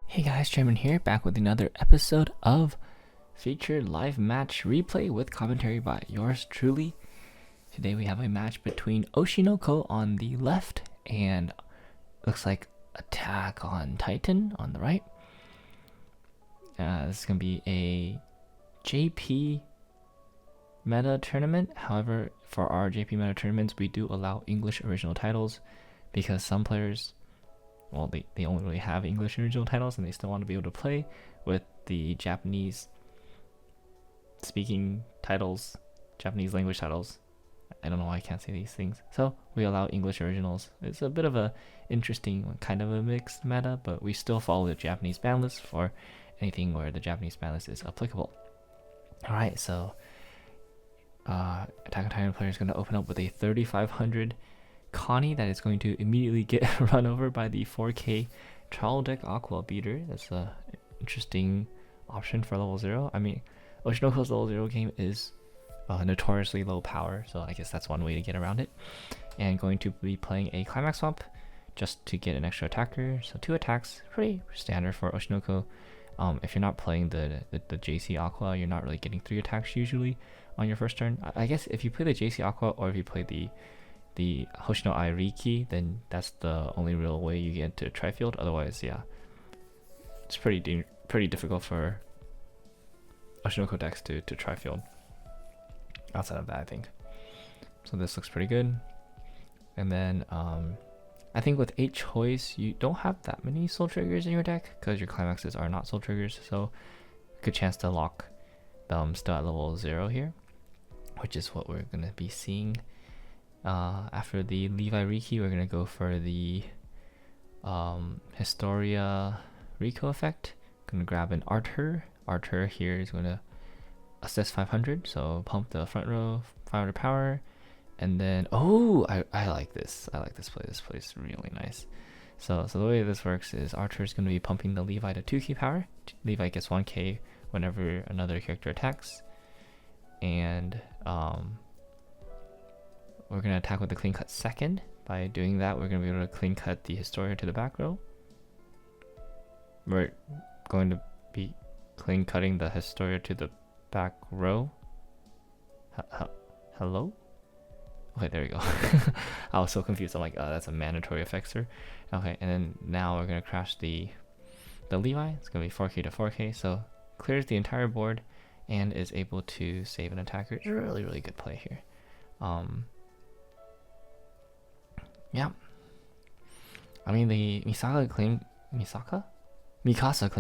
Hey guys, Chairman here, back with another episode of Featured Live Match Replay with commentary by yours truly. Today we have a match between Oshi on the left and looks like Attack on Titan on the right. This is going to be a JP meta tournament. However, for our JP meta tournaments, we do allow English original titles because some players, well, they only really have English original titles and they still want to be able to play with the Japanese speaking titles, Japanese language titles. I don't know why I can't say these things. So we allow English originals. It's a bit of a interesting, kind of a mixed meta, but we still follow the Japanese ban list for anything where the Japanese ban list is applicable. Alright, so Attack on Titan player is going to open up with a 3500 Connie that is going to immediately get run over by the 4K Trial Deck Aqua Beater. That's an interesting option for level 0. I mean, Oshinoko's level 0 game is notoriously low power, so I guess that's one way to get around it. And going to be playing a Climax Swamp just to get an extra attacker. So 2 attacks, pretty standard for Oshinoko. If you're not playing the JC Aqua, you're not really getting 3 attacks usually on your first turn. I guess if you play the JC Aqua or if you play the Hoshino Ai Riki, then that's the only real way you get to Trifield. Otherwise, yeah, it's pretty difficult for Oshinoko decks to Trifield. Outside of that, I think. So this looks pretty good. And then I think with 8 choice, you don't have that many soul triggers in your deck because your climaxes are not soul triggers. So good chance to lock them still at level 0 here, which is what we're gonna be seeing. After the Levi Riki, we're gonna go for the Historia Rico effect. Gonna grab an Arthur. Arthur here is gonna assist 500, so pump the front row 500 power, and then I like this. I like this play. This play is really nice. So the way this works is Arthur is gonna be pumping the Levi to 2k power. Levi gets 1k whenever another character attacks, and we're going to attack with the clean cut second. By doing that, we're going to be able to clean cut the Historia to the back row. We're going to be clean cutting the Historia to the back row. Hello? Okay, there we go. I was so confused. I'm like, that's a mandatory effect, sir. Okay, and then now we're going to crash the Levi. It's going to be 4k to 4k, so clears the entire board and is able to save an attacker. It's a really, really good play here. Yeah, I mean the Mikasa clean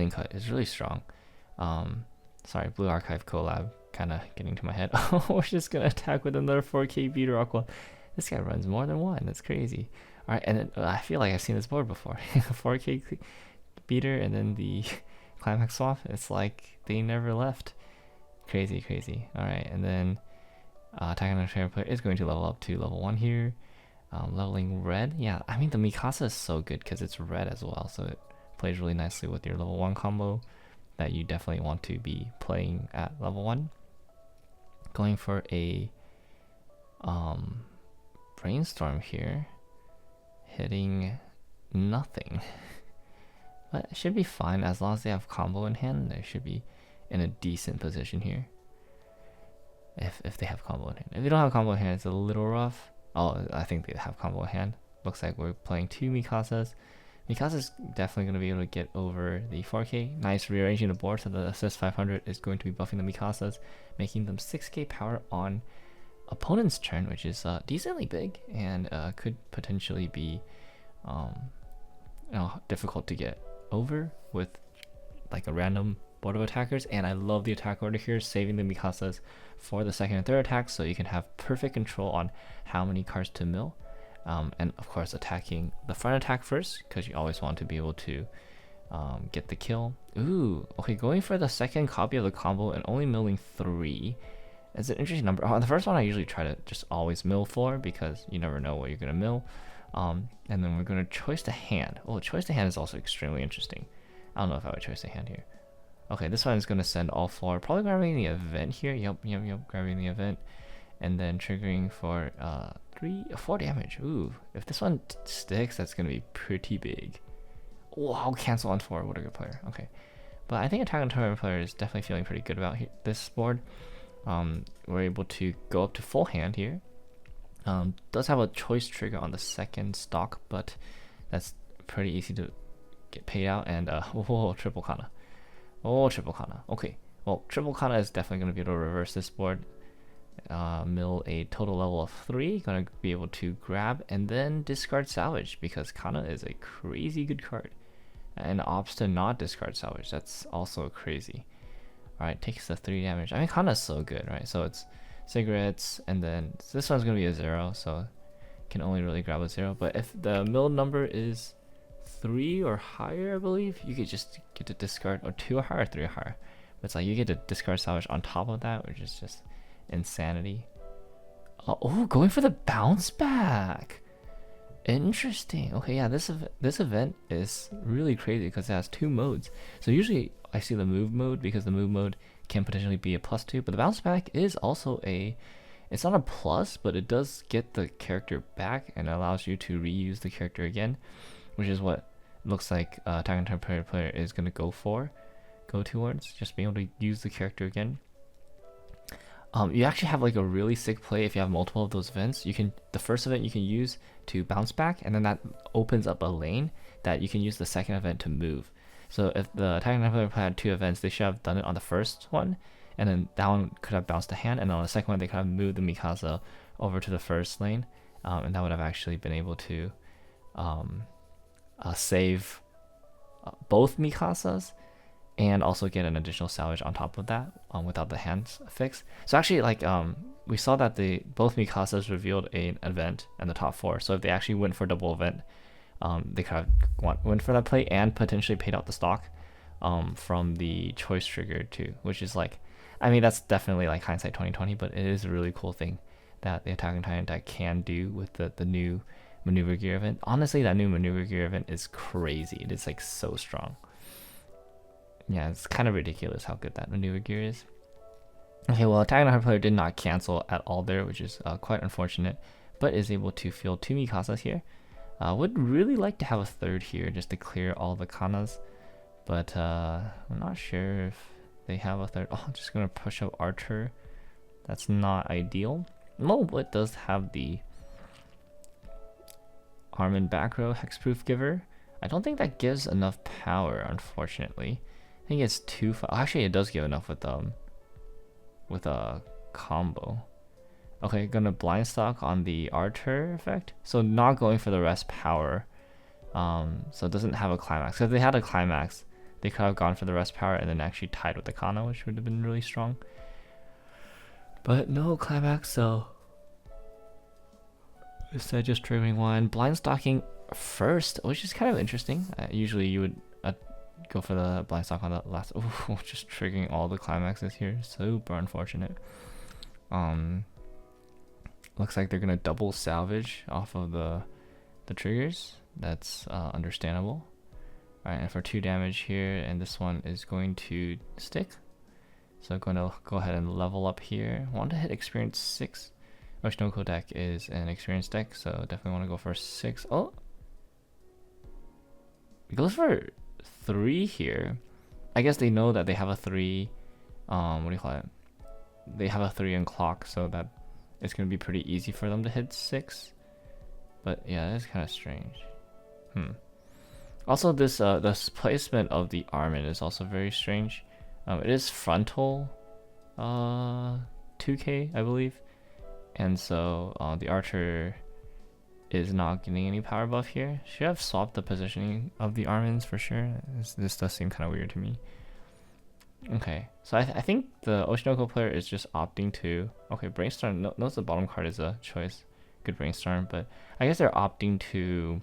cut is really strong. Sorry, Blue Archive collab kind of getting to my head. We're just gonna attack with another 4k beater Aqua. This guy runs more than one. That's crazy. All right, and then I feel like I've seen this board before. 4k beater and then the Climax Swap. It's like they never left. Crazy. All right, and then Attack on Titan player is going to level up to level 1 here. Leveling red, yeah, I mean the Mikasa is so good because it's red as well, so it plays really nicely with your level 1 combo that you definitely want to be playing at level 1. Going for a brainstorm here, hitting nothing, but it should be fine as long as they have combo in hand. They should be in a decent position here if they have combo in hand. If they don't have combo in hand, it's a little rough. Oh, I think they have combo in hand. Looks like we're playing 2 Mikasas. Mikasa's definitely going to be able to get over the 4k. Nice rearranging the board, so the assist 500 is going to be buffing the Mikasas, making them 6k power on opponent's turn, which is decently big and could potentially be difficult to get over with like a random board of attackers. And I love the attack order here, saving the Mikasas for the second and third attacks, so you can have perfect control on how many cards to mill, and of course attacking the front attack first because you always want to be able to get the kill. Ooh, okay, going for the second copy of the combo and only milling 3 is an interesting number. The first one I usually try to just always mill 4 because you never know what you're gonna mill. And then we're gonna choice the hand. Oh, choice the hand is also extremely interesting. I don't know if I would choice the hand here. Okay, this one is going to send all 4. Probably grabbing the event here. Yep, grabbing the event. And then triggering for 4 damage. Ooh, if this one sticks, that's going to be pretty big. Wow, cancel on 4. What a good player. Okay. But I think Attack on Titan player is definitely feeling pretty good about this board. We're able to go up to full hand here. Does have a choice trigger on the second stock, but that's pretty easy to get paid out. And oh, triple Kana. Oh, triple Kana. Okay. Well, triple Kana is definitely going to be able to reverse this board. Mill a total level of 3. Going to be able to grab and then discard salvage because Kana is a crazy good card. And opts to not discard salvage. That's also crazy. Alright, takes the 3 damage. I mean, Kana's so good, right? So it's cigarettes, and then this one's going to be a 0, so can only really grab a 0. But if the mill number is 3 or higher, I believe, you could just get to discard, or 2 or higher, or 3 or higher. But it's like you get to discard salvage on top of that, which is just insanity. Oh, going for the bounce back. Interesting. Okay, yeah, this event is really crazy because it has 2 modes. So usually I see the move mode because the move mode can potentially be a +2, but the bounce back is also it's not a plus, but it does get the character back and allows you to reuse the character again, which is what it looks like Attack on Titan player is going to go towards, just being able to use the character again. You actually have like a really sick play if you have multiple of those events. The first event you can use to bounce back, and then that opens up a lane that you can use the second event to move. So if the Attack on Titan player had 2 events, they should have done it on the first one, and then that one could have bounced the hand, and on the second one they could have moved the Mikasa over to the first lane, and that would have actually been able to save both Mikasas and also get an additional salvage on top of that without the hands fix. So actually, like we saw that both Mikasas revealed an event in the top 4. So if they actually went for double event, they could have went for that play and potentially paid out the stock from the choice trigger too, which is like, I mean, that's definitely like hindsight 2020, but it is a really cool thing that the Attack on Titan deck can do with the new maneuver gear event. Honestly, that new maneuver gear event is crazy. It is like so strong. Yeah, it's kind of ridiculous how good that maneuver gear is. Okay, well, Attack on Titan player did not cancel at all there, which is quite unfortunate, but is able to field 2 Mikasas here. Would really like to have a third here just to clear all the Kanas, but I'm not sure if they have a third. Oh, I'm just gonna push up Archer. That's not ideal. But does have the Armin back row hexproof giver. I don't think that gives enough power, unfortunately. I think it's 2. Actually, it does give enough with a combo. Okay, gonna blind stock on the Archer effect. So not going for the rest power. So it doesn't have a climax. So if they had a climax, they could have gone for the rest power and then actually tied with the Kana, which would have been really strong. But no climax, so instead just triggering 1. Blind stocking first, which is kind of interesting. Usually you would go for the blind stock on the last. Oh, just triggering all the climaxes here. Super unfortunate. Looks like they're gonna double salvage off of the triggers. That's understandable. Alright, and for 2 damage here, and this one is going to stick. So I'm going to go ahead and level up here. Want to hit experience 6. Oshinoko deck is an experience deck, so definitely want to go for 6. Oh! It goes for 3 here. I guess they know that they have a 3, what do you call it? They have a 3 in clock, so that it's going to be pretty easy for them to hit 6. But yeah, that's kind of strange. Also, this placement of the Armin is also very strange. It is frontal 2k, I believe. And so the Archer is not getting any power buff here. Should have swapped the positioning of the Armins for sure. This does seem kind of weird to me. Okay, so I think the Oshinoko player is just opting to... Okay, Brainstorm, notice the bottom card is a choice. Good Brainstorm, but I guess they're opting to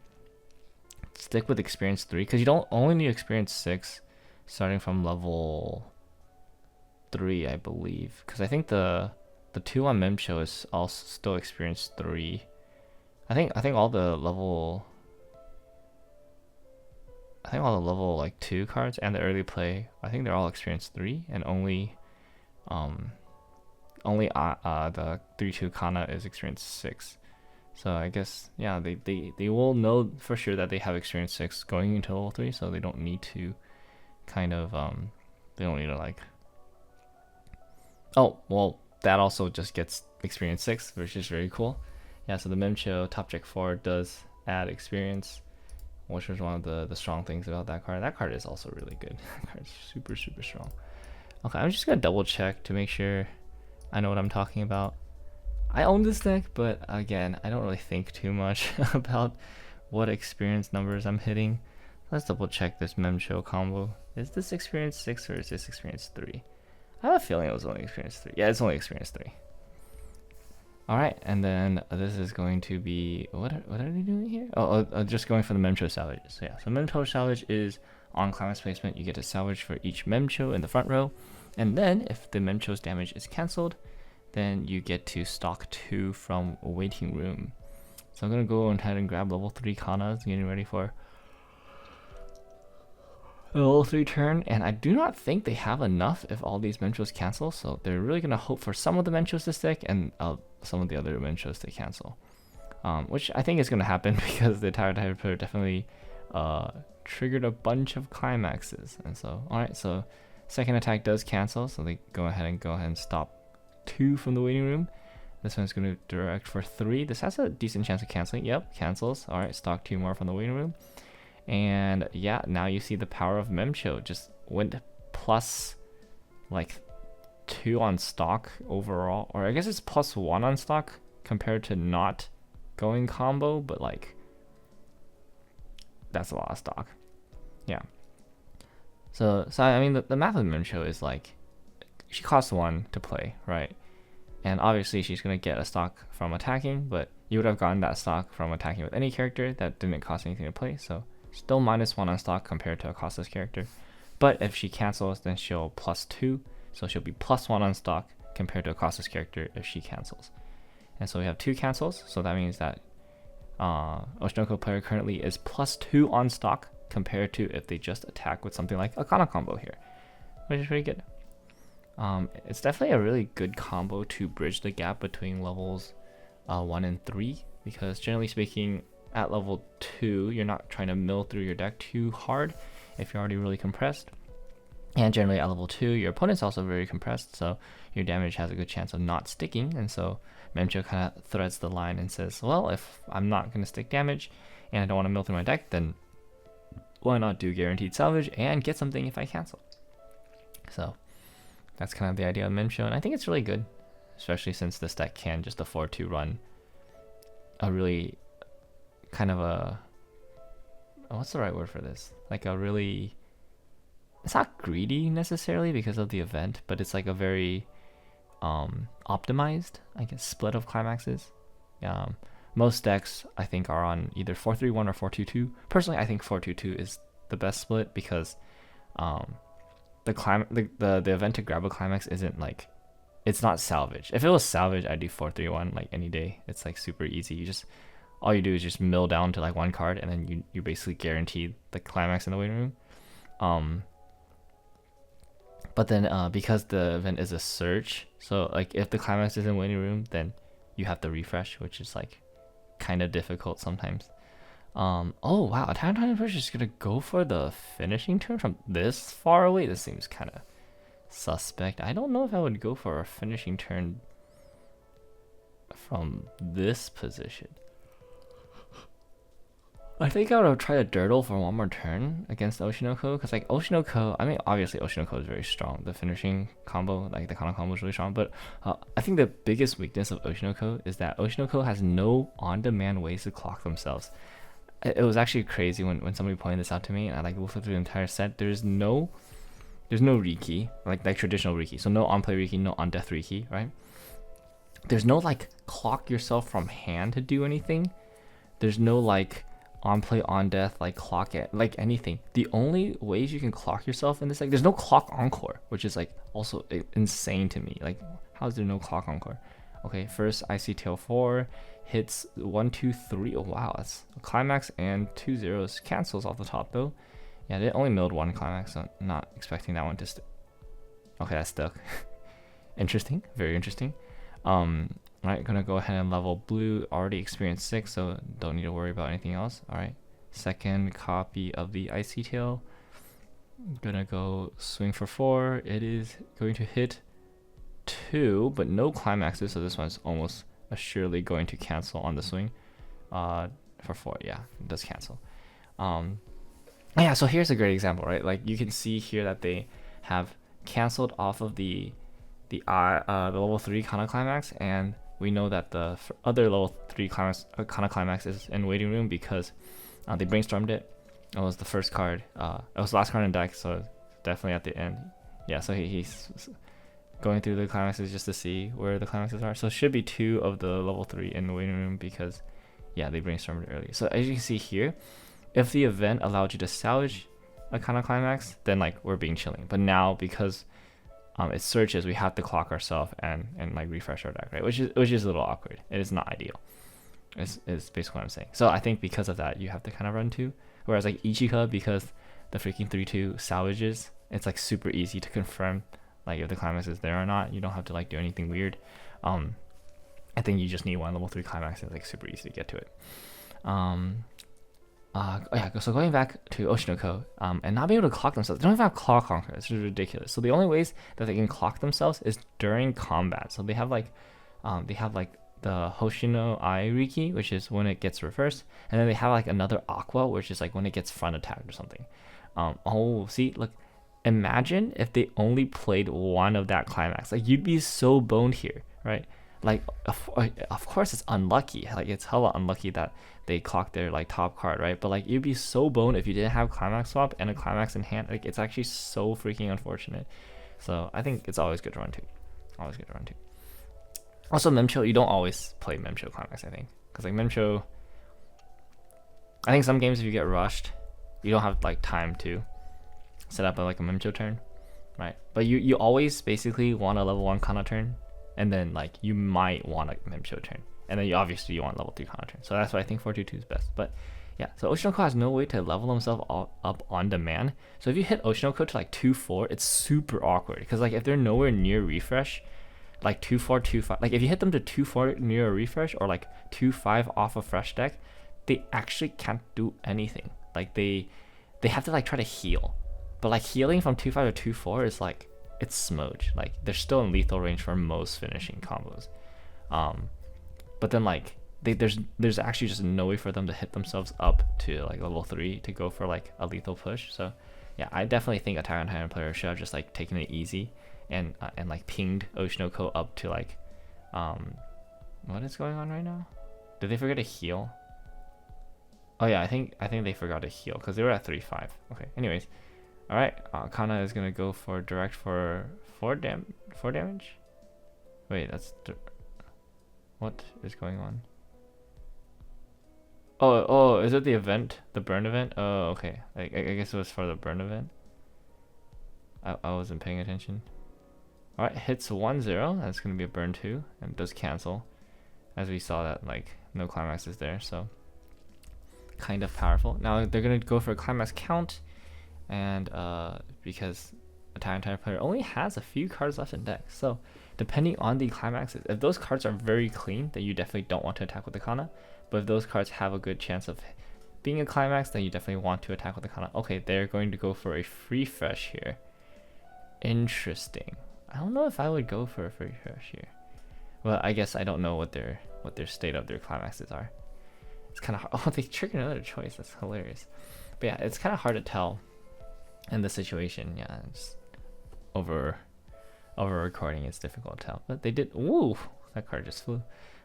stick with experience 3, because you don't only need experience 6 starting from level 3, I believe. Because I think the 2 on Memsho is also still experience 3. I think all the level... I think all the level like 2 cards and the early play, I think they're all experience 3, and only the 3-2 Kana is experience 6. So I guess, yeah, they will know for sure that they have experience 6 going into level 3, so they don't need to kind of, they don't need to like, oh, well, that also just gets experience 6, which is very cool. Yeah, so the Memcho Top Deck 4 does add experience, which was one of the strong things about that card. That card is also really good. That card is super, super strong. Okay, I'm just gonna double check to make sure I know what I'm talking about. I own this deck, but again, I don't really think too much about what experience numbers I'm hitting. Let's double check this Memcho combo. Is this experience 6 or is this experience 3? I have a feeling it was only experience 3. Yeah, it's only experience 3. Alright, and then this is going to be, what are they doing here? Just going for the Memcho salvage. So yeah, so Memcho salvage is on climax placement. You get to salvage for each Memcho in the front row. And then if the Memcho's damage is cancelled, then you get to stock 2 from a waiting room. So I'm going to go ahead and grab level 3 Kanas, getting ready for a level 3 turn. And I do not think they have enough if all these Menchos cancel. So they're really going to hope for some of the Menchos to stick and some of the other Menchos to cancel. Which I think is going to happen because the Tower Typer definitely triggered a bunch of climaxes. And so, alright, so second attack does cancel. So they go ahead and stop 2 from the waiting room. This one's going to direct for 3. This has a decent chance of canceling. Yep, cancels. Alright, stock 2 more from the waiting room. And yeah, now you see the power of Memcho just went plus like 2 on stock overall. Or I guess it's plus 1 on stock compared to not going combo, but like that's a lot of stock. Yeah. So I mean the math of Memcho is like she costs 1 to play, right? And obviously she's going to get a stock from attacking, but you would have gotten that stock from attacking with any character that didn't cost anything to play, so still minus 1 on stock compared to a costless character. But if she cancels, then she'll plus 2, so she'll be plus 1 on stock compared to a costless character if she cancels. And so we have 2 cancels, so that means that Oshinoko player currently is plus 2 on stock compared to if they just attack with something like a Kana combo here, which is pretty good. It's definitely a really good combo to bridge the gap between levels 1 and 3, because generally speaking, at level 2, you're not trying to mill through your deck too hard if you're already really compressed. And generally at level 2, your opponent's also very compressed, so your damage has a good chance of not sticking. And so Memcho kind of threads the line and says, well, if I'm not going to stick damage and I don't want to mill through my deck, then why not do guaranteed salvage and get something if I cancel? So that's kind of the idea of Memcho, and I think it's really good, especially since this deck can just afford to run a really kind of a, what's the right word for this? Like a really, it's not greedy necessarily because of the event, but it's like a very optimized, I guess, split of climaxes. Most decks I think are on either 4-3-1 or 4-2-2. Personally, I think 4-2-2 is the best split because the event to grab a climax isn't like, it's not salvage. If it was salvage, I'd do 4-3-1 like any day. It's like super easy. You just, all you do is just mill down to like 1 card and then you basically guarantee the climax in the waiting room. But then because the event is a search, so like if the climax is in waiting room, then you have to refresh, which is like kind of difficult sometimes. Oh wow, Attack on Titan Push is gonna go for the finishing turn from this far away. This seems kind of suspect. I don't know if I would go for a finishing turn from this position. I think I would try to Dirtle for 1 more turn against Oshinoko, because like Oshinoko, I mean obviously Oshinoko is very strong. The finishing combo, like the Kana combo is really strong, but I think the biggest weakness of Oshinoko is that Oshinoko has no on-demand ways to clock themselves. It was actually crazy when somebody pointed this out to me, and I like looked through the entire set. There's no Riki, like traditional Riki. So no on-play Riki, no on-death Riki, right? There's no like clock yourself from hand to do anything. There's no like on play on death, like clock it, like anything. The only ways you can clock yourself in this, like there's no clock encore, which is like also insane to me. Like, how is there no clock encore? Okay, first IC tail 4 hits 1, 2, 3. Oh wow, that's a climax and 2 zeros. Cancels off the top though. Yeah, they only milled 1 climax, so I'm not expecting that one to okay, that's stuck. Interesting, very interesting. Alright, gonna go ahead and level blue. Already experienced 6, so don't need to worry about anything else. Alright, second copy of the Icy Tail. Gonna go swing for 4. It is going to hit 2, but no climaxes, so this one's almost assuredly going to cancel on the swing. For 4, yeah, it does cancel. Yeah, so here's a great example, right? Like you can see here that they have canceled off of the level 3 Kana climax, and we know that the other level 3 climax Kana climax is in waiting room because they brainstormed it. It was the first card. It was the last card in deck, so definitely at the end. Yeah, so he's going through the climaxes just to see where the climaxes are. So it should be 2 of the level 3 in the waiting room because, yeah, they brainstormed it early. So as you can see here, if the event allowed you to salvage a kind of climax, then like we're being chilling. But now because it searches, we have to clock ourselves and like refresh our deck, right? Which is a little awkward. It is not ideal. Is basically what I'm saying. So I think because of that, you have to kind of run 2. Whereas like Ichika, because the freaking 3/2 salvages, it's like super easy to confirm like if the climax is there or not. You don't have to like do anything weird. I think you just need 1 level 3 climax, and it's like super easy to get to it. Yeah, so going back to Oshinoko, and not be able to clock themselves. They don't even have clock conquer. It's just ridiculous. So the only ways that they can clock themselves is during combat. So they have like the Hoshino Ai Riki, which is when it gets reversed, and then they have like another Aqua, which is like when it gets front attacked or something. Oh, see, look, imagine if they only played 1 of that climax. Like you'd be so boned here, right? Like of course it's unlucky. Like it's hella unlucky that they clocked their like top card, right? But like you'd be so boned if you didn't have climax swap and a climax in hand. Like it's actually so freaking unfortunate. So I think it's always good to run 2. Always good to run 2. Also, Memcho, you don't always play Memcho climax, I think, because like Memcho, I think some games if you get rushed, you don't have like time to set up like a Memcho turn, right? But you always basically want a level 1 Kana turn, and then like you might want a Memcho turn, and then you obviously want level 3 Kana turn. So that's why I think 4/2/2 is best. But yeah, so Oshinoko has no way to level himself up on demand. So if you hit Oshinoko to like 2/4, it's super awkward because like if they're nowhere near refresh, like 2/4, 2/5, like if you hit them to 2/4 near a refresh or like 2/5 off a fresh deck, they actually can't do anything. Like they have to like try to heal, but like healing from 2/5 to 2/4 is like it's smudge. Like they're still in lethal range for most finishing combos, but then like there's actually just no way for them to hit themselves up to like level 3 to go for like a lethal push. So yeah, I definitely think Attack on Titan player should have just like taken it easy and like pinged Oshinoko up to like what is going on right now? Did they forget to heal? Oh yeah, I think they forgot to heal because they were at 3/5. Okay, anyways, all right, Kana is gonna go for direct for 4 damage. Wait, what is going on? Oh, is it the event, the burn event? Oh, okay, I guess it was for the burn event. I wasn't paying attention. Alright, hits 1/0. That's going to be a burn 2. And does cancel. As we saw that, like, no climax is there. So, kind of powerful. Now, they're going to go for a climax count. And, because a Attack on Titan player only has a few cards left in deck. So, depending on the climaxes, if those cards are very clean, then you definitely don't want to attack with the Kana. But if those cards have a good chance of being a climax, then you definitely want to attack with the Kana. Okay, they're going to go for a free fresh here. Interesting. I don't know if I would go for a free fresh here. Well, I guess I don't know what their state of their climaxes are. It's kind of hard. Oh, they triggered another choice. That's hilarious. But yeah, it's kind of hard to tell in this situation. Yeah, it's over recording. It's difficult to tell. But they did. Ooh, that card just flew.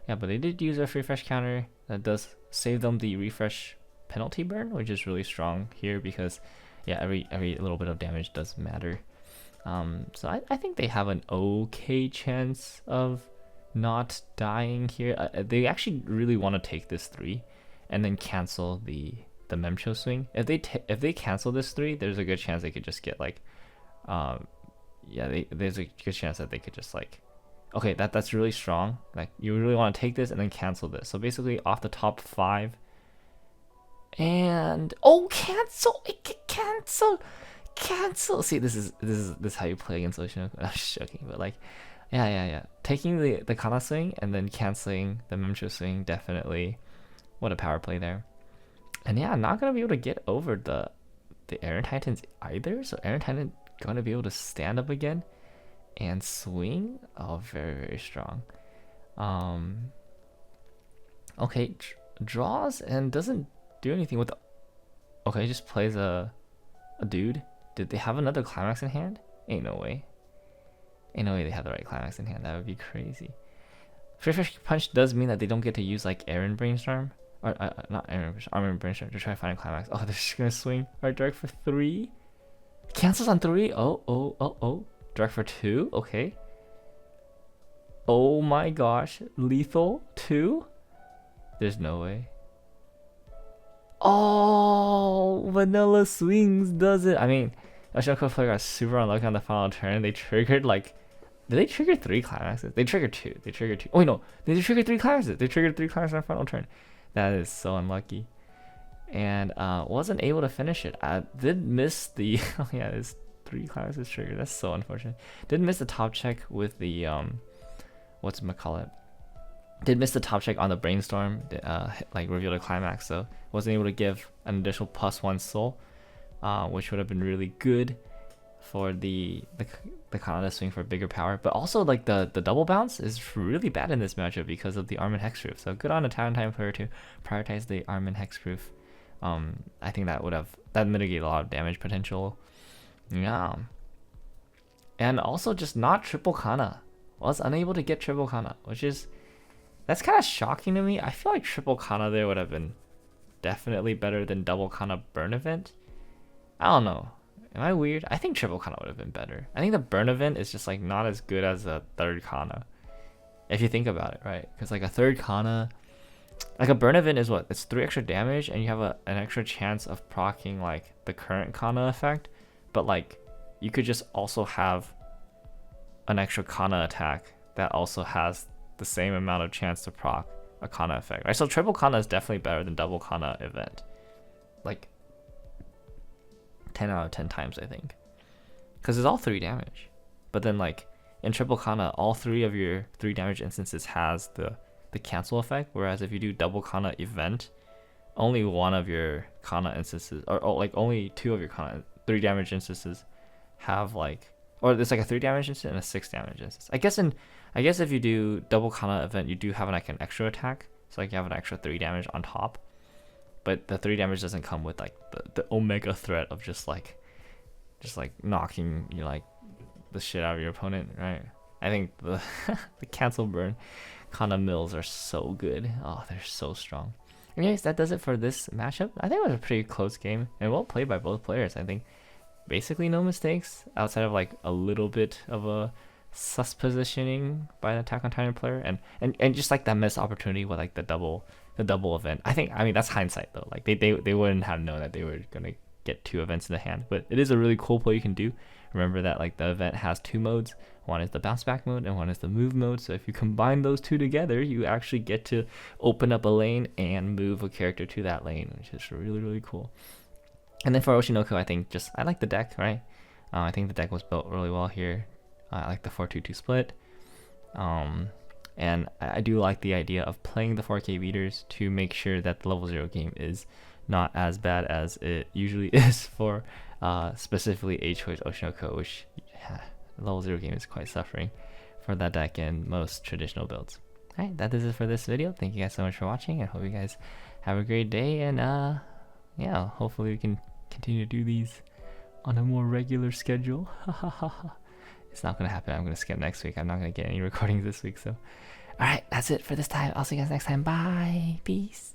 Yeah, but they did use a free fresh counter that does save them the refresh penalty burn, which is really strong here because yeah, every little bit of damage does matter. So I think they have an okay chance of not dying here. They actually really want to take this 3 and then cancel the Memcho swing. If they cancel this 3, there's a good chance they could just get like there's a good chance that they could just like, okay, that's really strong. Like you really want to take this and then cancel this. So basically off the top 5 and cancel. It can cancel. See, this is how you play against Oshinoko. I'm just joking, but like Yeah. Taking the Kana swing and then canceling the Memcho swing, definitely. What a power play there. And yeah, I'm not gonna be able to get over the Iron Titans either. So Iron Titan gonna be able to stand up again and swing. Oh, very strong. Okay, draws and doesn't do anything with the. Okay, just plays a dude. Did they have another climax in hand? Ain't no way. Ain't no way they have the right climax in hand. That would be crazy. Fish Punch does mean that they don't get to use like Aaron Brainstorm. Or not Aaron, Armin Brainstorm to try to find a climax. Oh, they're just gonna swing Art Direct for 3. Cancels on 3. Oh. Direct for 2. Okay. Oh my gosh. Lethal 2? There's no way. Oh, Vanilla swings does it. I mean, Oshinoko player got super unlucky on the final turn. They triggered like. Did they trigger 3 climaxes? They triggered 2. Oh, wait, no. They triggered 3 climaxes. They triggered 3 climaxes on the final turn. That is so unlucky. And wasn't able to finish it. I did miss the. Oh, yeah, there's 3 climaxes triggered. That's so unfortunate. Did miss the top check with the. Whatchamacallit? Did miss the top check on the Brainstorm. Like, revealed a climax. So wasn't able to give an additional +1 soul. Which would have been really good for the Kanata swing for bigger power, but also like the double bounce is really bad in this matchup because of the Armin Hexproof. So good on a Time player to prioritize the Armin Hexproof. I think that mitigated a lot of damage potential. Yeah, and also just not triple Kana. Was unable to get triple Kana, that's kind of shocking to me. I feel like triple Kana there would have been definitely better than double Kana burn event. I don't know. Am I weird? I think triple Kana would have been better. I think the burn event is just like not as good as a third Kana. If you think about it, right? Because like a third Kana, like a burn event is what? It's 3 extra damage and you have an extra chance of proccing like the current Kana effect. But like you could just also have an extra Kana attack that also has the same amount of chance to proc a Kana effect. Right? So triple Kana is definitely better than double Kana event. Like 10 out of 10 times, I think, because it's all 3 damage. But then like in triple Kana, all 3 of your 3 damage instances has the cancel effect, whereas if you do double Kana event, only 1 of your Kana instances, or like only 2 of your Kana 3 damage instances have like, or there's like a 3 damage instant and a 6 damage instance. I guess if you do double Kana event, you do have like an extra attack, so like you have an extra 3 damage on top. But the 3 damage doesn't come with like the omega threat of just like knocking you like the shit out of your opponent, right? I think the cancel burn Kana mills are so good. Oh, they're so strong. Anyways, that does it for this matchup. I think it was a pretty close game and well played by both players. I think basically no mistakes outside of like a little bit of a sus positioning by an Attack on Titan player and just like that missed opportunity with like the double event. I mean that's hindsight though. Like they wouldn't have known that they were gonna get 2 events in the hand. But it is a really cool play you can do. Remember that like the event has 2 modes. One is the bounce back mode and one is the move mode. So if you combine those 2 together, you actually get to open up a lane and move a character to that lane, which is really cool. And then for Oshinoko, I think I like the deck, right? I think the deck was built really well here. I like the 4-2-2 split. And I do like the idea of playing the 4K beaters to make sure that the level 0 game is not as bad as it usually is for specifically H-Choice Oshinoko, which level 0 game is quite suffering for that deck in most traditional builds. Alright, that is it for this video. Thank you guys so much for watching. I hope you guys have a great day, and yeah, hopefully we can continue to do these on a more regular schedule. It's not gonna happen. I'm gonna skip next week. I'm not gonna get any recordings this week. So, alright, that's it for this time. I'll see you guys next time. Bye. Peace.